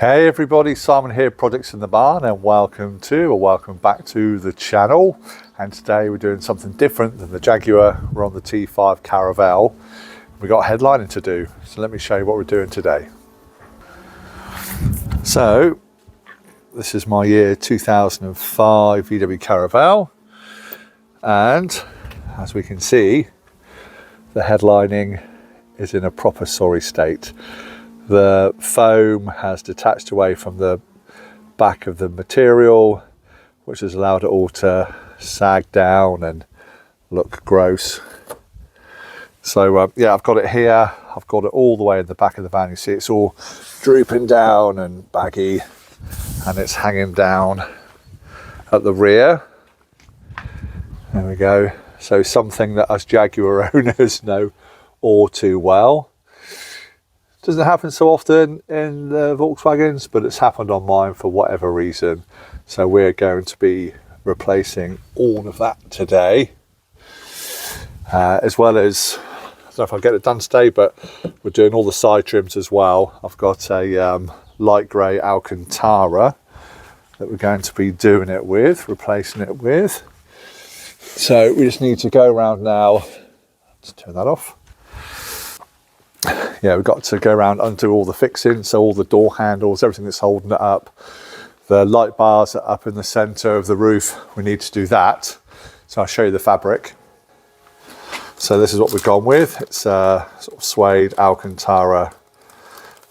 Hey everybody, Simon here, Projects in the Barn, and welcome back to the channel. And today we're doing something different than the Jaguar. We're on the T5 Caravelle. We've got headlining to do, so let me show you what we're doing today. So this is my year 2005 VW Caravelle, and as we can see, the headlining is in a proper sorry state. The foam has detached away from the back of the material, which has allowed it all to sag down and look gross. So yeah, I've got it here. I've got it all the way in the back of the van. You see it's all drooping down and baggy, and it's hanging down at the rear. There we go. So something that us Jaguar owners know all too well. Doesn't happen so often in the Volkswagens, but it's happened on mine for whatever reason. So we're going to be replacing all of that today, as well as, I don't know if I'll get it done today, but we're doing all the side trims as well. I've got a light grey Alcantara that we're going to be doing it with, replacing it with. So we just need to go around now. Let's turn that off. Yeah, we've got to go around, undo all the fixings, so all the door handles, everything that's holding it up. The light bars are up in the centre of the roof. We need to do that. So I'll show you the fabric. So this is what we've gone with. It's a sort of suede Alcantara,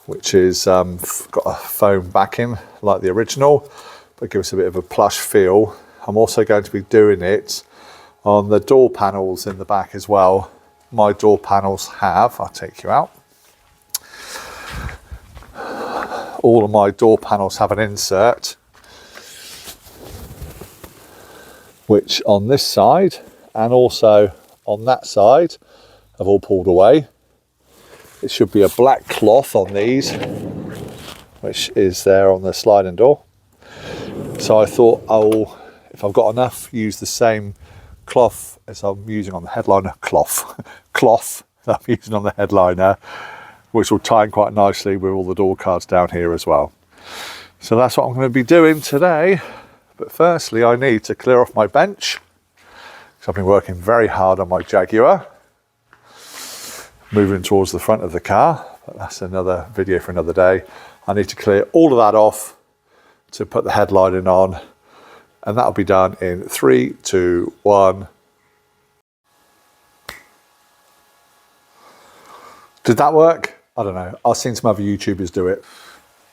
which is got a foam backing like the original, but gives us a bit of a plush feel. I'm also going to be doing it on the door panels in the back as well. My door panels have, I'll take you out. All of my door panels have an insert, which on this side and also on that side have all pulled away. It should be a black cloth on these, which is there on the sliding door. So I thought I'll, if I've got enough, use the same cloth as I'm using on the headliner, cloth that I'm using on the headliner, which will tie in quite nicely with all the door cards down here as well. So that's what I'm going to be doing today. But firstly, I need to clear off my bench, because I've been working very hard on my Jaguar, moving towards the front of the car, but that's another video for another day. I need to clear all of that off to put the headlining on, and that'll be done in 3, 2, 1. Did that work? I don't know. I've seen some other YouTubers do it.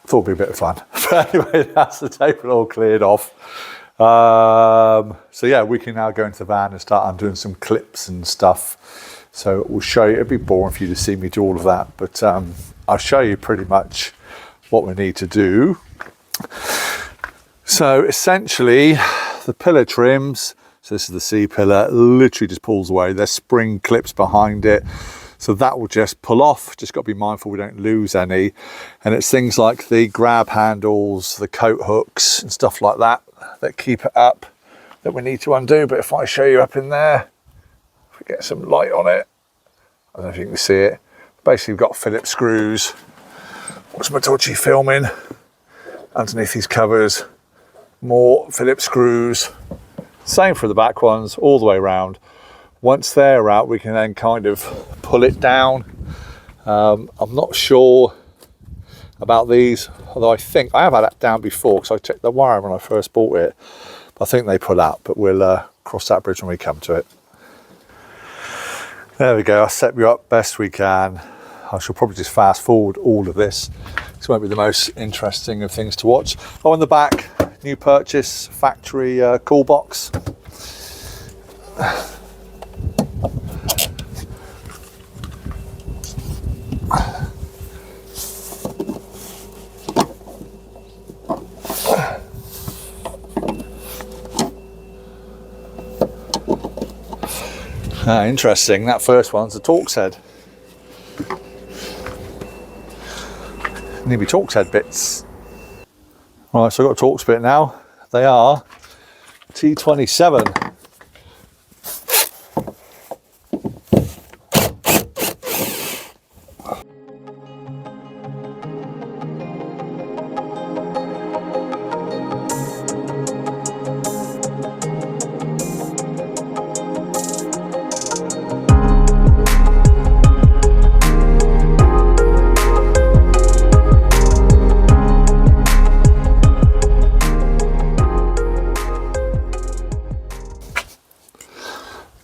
Thought it'd be a bit of fun. But anyway, that's the table all cleared off. So yeah, we can now go into the van and start undoing some clips and stuff. So we'll show you. It'd be boring for you to see me do all of that, but I'll show you pretty much what we need to do. So essentially, the pillar trims, so this is the C pillar, literally just pulls away. There's spring clips behind it. So that will just pull off. Just got to be mindful we don't lose any. And it's things like the grab handles, the coat hooks and stuff like that that keep it up that we need to undo. But if I show you up in there, if we get some light on it, I don't know if you can see it. Basically we've got Phillips screws. What's my dodgy filming? Underneath these covers, more Phillips screws. Same for the back ones, all the way around. Once they're out, we can then kind of pull it down. I'm not sure about these, although I think I have had that down before because I checked the wire when I first bought it. I think they pull out, but we'll cross that bridge when we come to it. There we go. I set you up best we can. I shall probably just fast forward all of this. This won't be the most interesting of things to watch. Oh, in the back, new purchase, factory cool box. Interesting, that first one's a Torx head. Need me Torx head bits. Right, so I've got a Torx bit now. They are T27.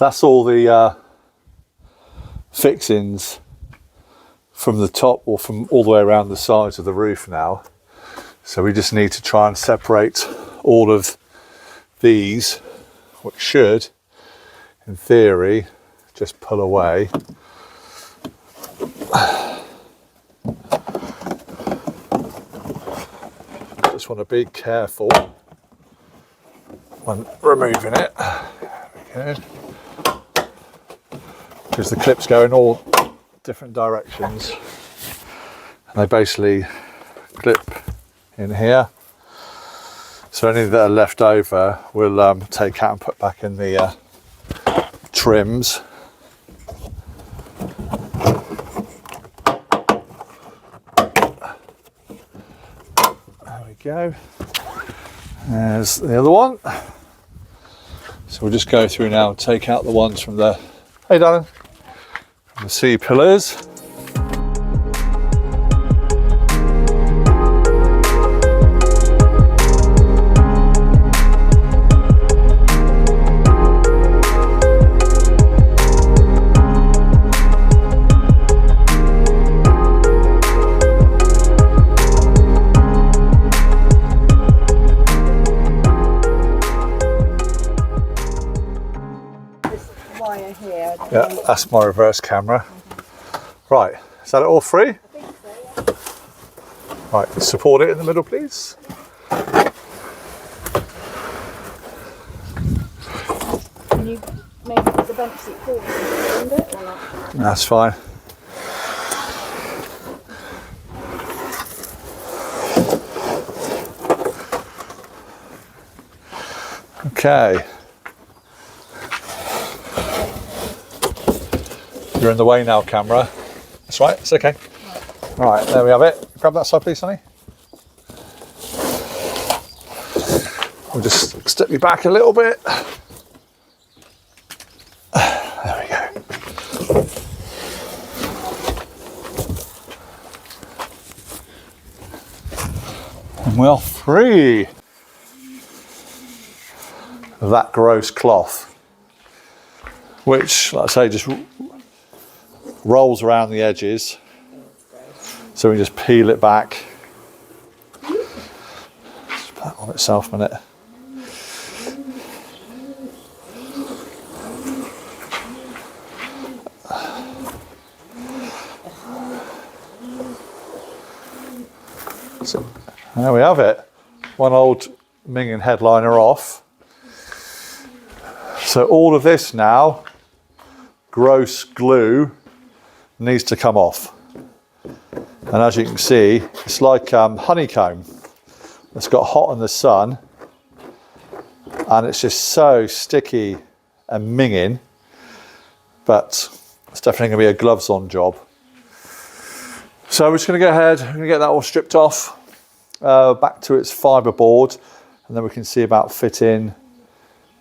That's all the fixings from the top or from all the way around the sides of the roof now. So we just need to try and separate all of these, which should, in theory, just pull away. Just want to be careful when removing it. There we go. Because the clips go in all different directions, and they basically clip in here. So any that are left over we'll take out and put back in the trims. There we go. There's the other one. So we'll just go through now and take out the ones from the, hey darling, from the C-pillars. Yeah, that's my reverse camera. Right, is that it all three? I think so, yeah. Right, support it in the middle, please. Can you maybe put the bench seat forward and bend it or not? That's fine. Okay. You're in the way now, camera. That's right, it's okay. Right, there we have it. Grab that side, please, honey. We'll just step you back a little bit. There we go. And we're free of that gross cloth, which, like I say, just rolls around the edges, so we just peel it back. Just put that on itself a minute. So there we have it. One old minging headliner off. So all of this now, gross glue, needs to come off, and as you can see, it's like honeycomb. It's got hot in the sun, and it's just so sticky and minging, but it's definitely going to be a gloves on job. So we're just going to go ahead, we're going to get that all stripped off, back to its fiberboard, and then we can see about fitting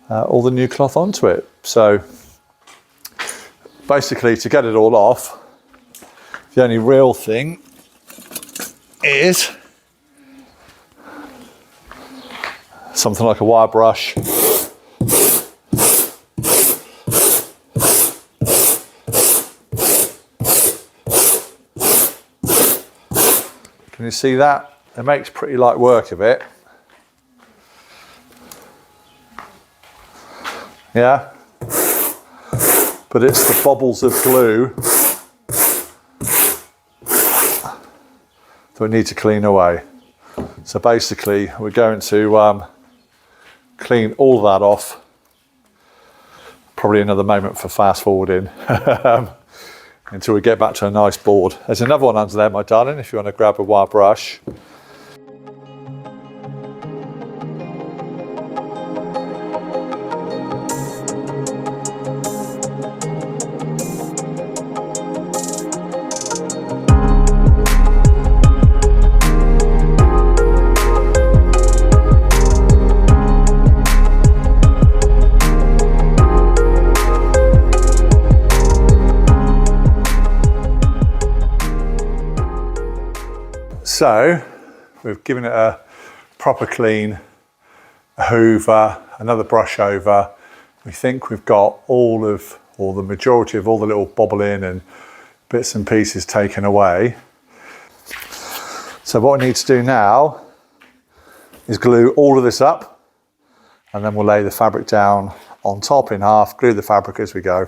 all the new cloth onto it. So basically, to get it all off, the only real thing is something like a wire brush. Can you see that? It makes pretty light work of it. Yeah? But it's the bubbles of glue that we need to clean away. So basically we're going to clean all of that off. Probably another moment for fast forwarding until we get back to a nice board. There's another one under there, my darling, if you want to grab a wire brush. So we've given it a proper clean, a hoover, another brush over, we think we've got or the majority of all the little bobbling and bits and pieces taken away. So what we need to do now is glue all of this up, and then we'll lay the fabric down on top in half, glue the fabric as we go.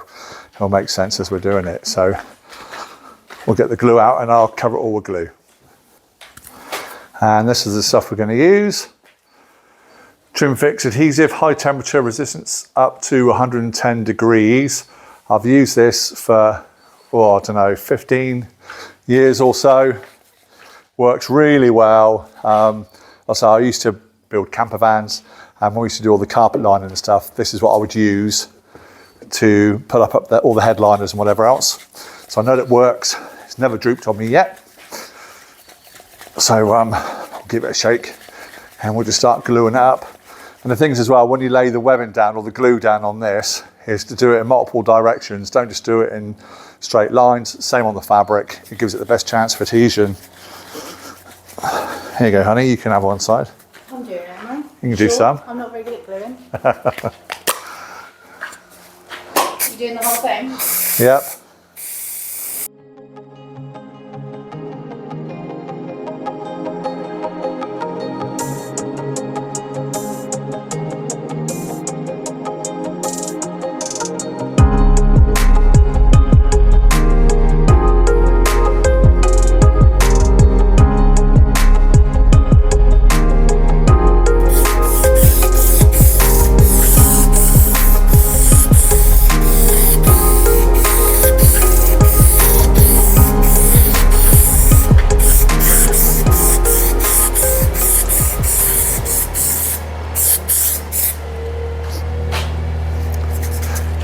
It'll make sense as we're doing it. So we'll get the glue out and I'll cover it all with glue. And this is the stuff we're going to use. Trim Fix adhesive, high temperature resistance up to 110 degrees. I've used this for, I don't know, 15 years or so. Works really well. Also, I used to build camper vans, and when we used to do all the carpet lining and stuff, this is what I would use to put up all the headliners and whatever else. So I know that works. It's never drooped on me yet. So I'll give it a shake, and we'll just start gluing it up. And the things as well, when you lay the webbing down or the glue down on this, is to do it in multiple directions. Don't just do it in straight lines. Same on the fabric. It gives it the best chance of adhesion. Here you go, honey. You can have one side. I'm doing it, am I? You can do some. I'm not very good at gluing. You doing the whole thing? Yep.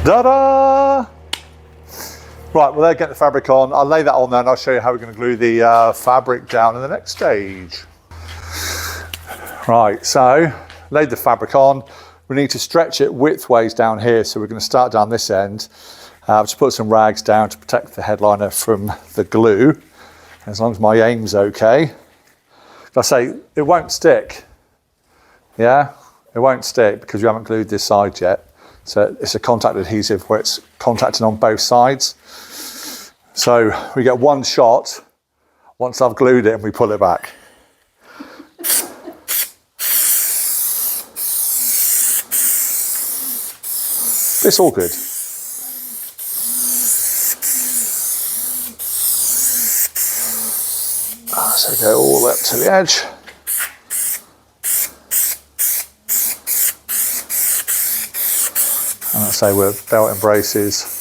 Ta-da! Right, well, there, get the fabric on. I'll lay that on there and I'll show you how we're going to glue the fabric down in the next stage. Right, so laid the fabric on. We need to stretch it widthways down here, so we're going to start down this end. Just put some rags down to protect the headliner from the glue, as long as my aim's okay. I say it won't stick. Yeah, it won't stick because we haven't glued this side yet. So it's a contact adhesive where it's contacting on both sides. So we get one shot once I've glued it and we pull it back. It's all good. So go all the way up to the edge. And let's say we're belt and braces.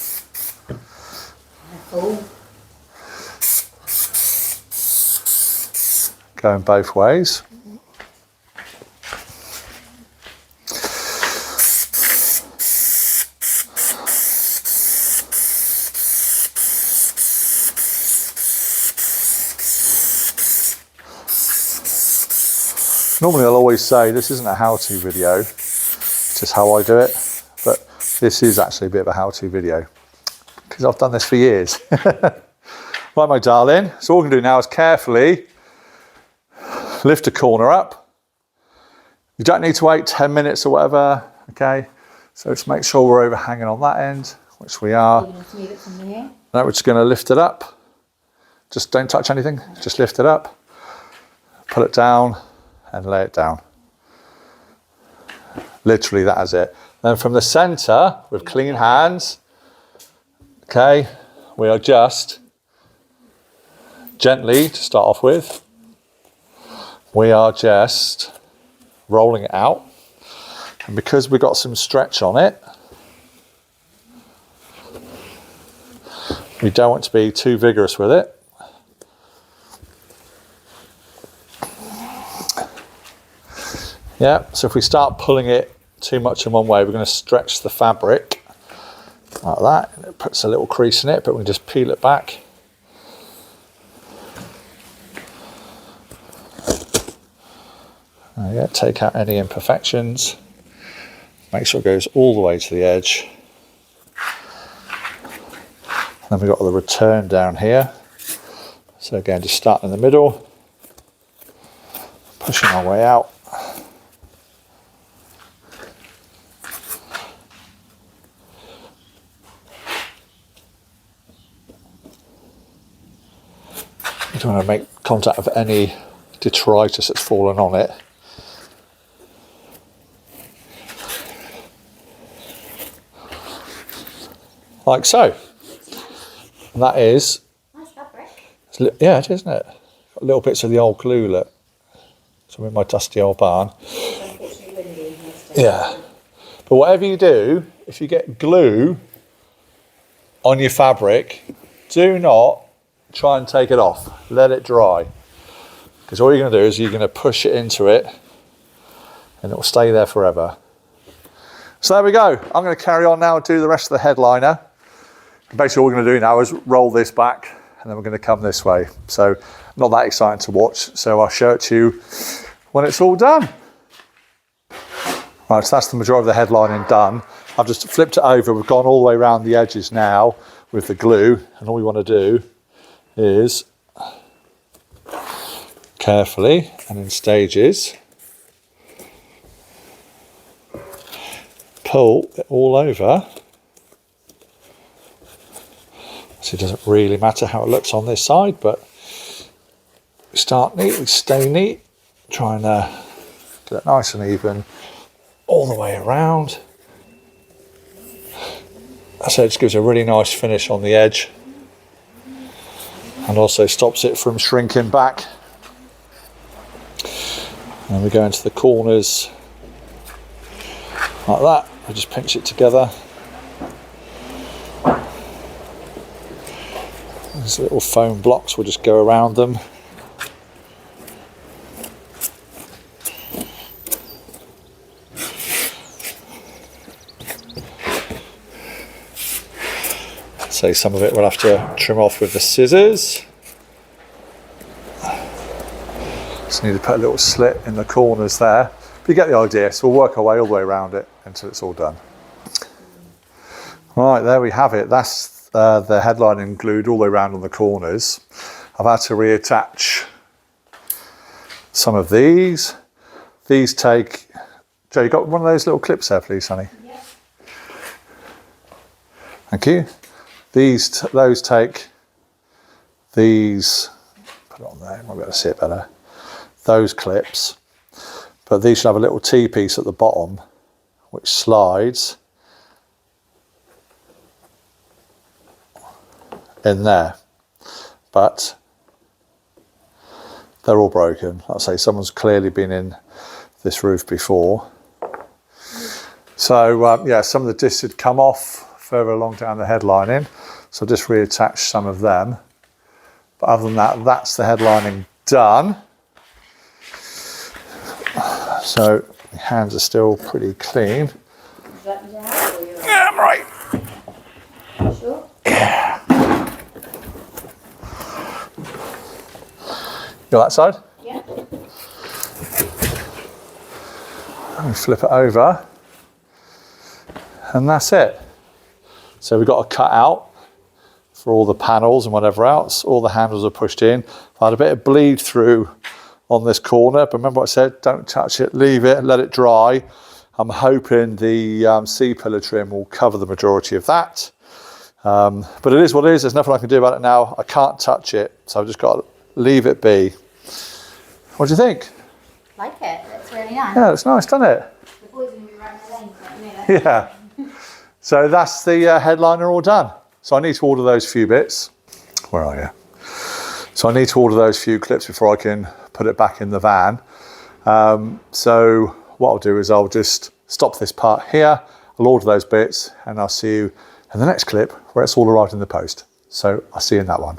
Going both ways. Normally I'll always say this isn't a how-to video, it's just how I do it. But this is actually a bit of a how-to video because I've done this for years. Right, my darling, so all we're going to do now is carefully lift a corner up. You don't need to wait 10 minutes or whatever, okay? So just make sure we're overhanging on that end, which we are. You're going to move it from here? Now we're just going to lift it up. Just don't touch anything, just lift it up, put it down and lay it down. Literally, that is it. Then from the center, with clean hands, okay, we are just gently, to start off with, we are just rolling it out. And because we've got some stretch on it, we don't want to be too vigorous with it. Yeah, so if we start pulling it too much in one way, we're going to stretch the fabric like that. And it puts a little crease in it, but we can just peel it back. There you go, take out any imperfections. Make sure it goes all the way to the edge. Then we've got the return down here. So again, just start in the middle, pushing our way out. don't want to make contact with any detritus that's fallen on it. Like so. And that is, Nice fabric. yeah, it is, isn't it? Got little bits of the old glue, look. So I'm in my dusty old barn. Yeah. But whatever you do, if you get glue on your fabric, do not try and take it off. Let it dry. Because all you're going to do is you're going to push it into it and it will stay there forever. So there we go. I'm going to carry on now and do the rest of the headliner. Basically, all we're going to do now is roll this back and then we're going to come this way. So not that exciting to watch. So I'll show it to you when it's all done. Right, so that's the majority of the headlining done. I've just flipped it over. We've gone all the way around the edges now with the glue. And all we want to do is carefully and in stages pull it all over. So it doesn't really matter how it looks on this side, but we start neat, we stay neat, trying to get it nice and even all the way around. So it just gives a really nice finish on the edge and also stops it from shrinking back. And we go into the corners like that. We just pinch it together. These little foam blocks, we'll just go around them. So some of it we'll have to trim off with the scissors. Just need to put a little slit in the corners there. But you get the idea, so we'll work our way all the way around it until it's all done. Right, there we have it. That's the headlining glued all the way around on the corners. I've had to reattach some of these. These take, Joe, you got one of those little clips there, please, honey? Yeah. Thank you. Those take these, put it on there, might be able to see it better. Those clips, but these should have a little T-piece at the bottom which slides in there, but they're all broken. Like I say, someone's clearly been in this roof before. So yeah, some of the discs had come off further along down the headlining, so just reattach some of them. But other than that, that's the headlining done. So my hands are still pretty clean. Is that your house or yours? Yeah, I'm right. Sure. Yeah. You got that side? Yeah. And flip it over. And that's it. So we've got a cut out for all the panels and whatever else. All the handles are pushed in. I had a bit of bleed through on this corner, but remember what I said, don't touch it, leave it, let it dry. I'm hoping the C-pillar trim will cover the majority of that. But it is what it is, there's nothing I can do about it now. I can't touch it, so I've just got to leave it be. What do you think? Like it, it's really nice. Yeah, it's nice, doesn't it? The boys will be running the lanes like me. Yeah. So that's the headliner all done. So I need to order those few bits. Where are you? So I need to order those few clips before I can put it back in the van. So what I'll do is I'll just stop this part here. I'll order those bits and I'll see you in the next clip where it's all arrived in the post. So I'll see you in that one.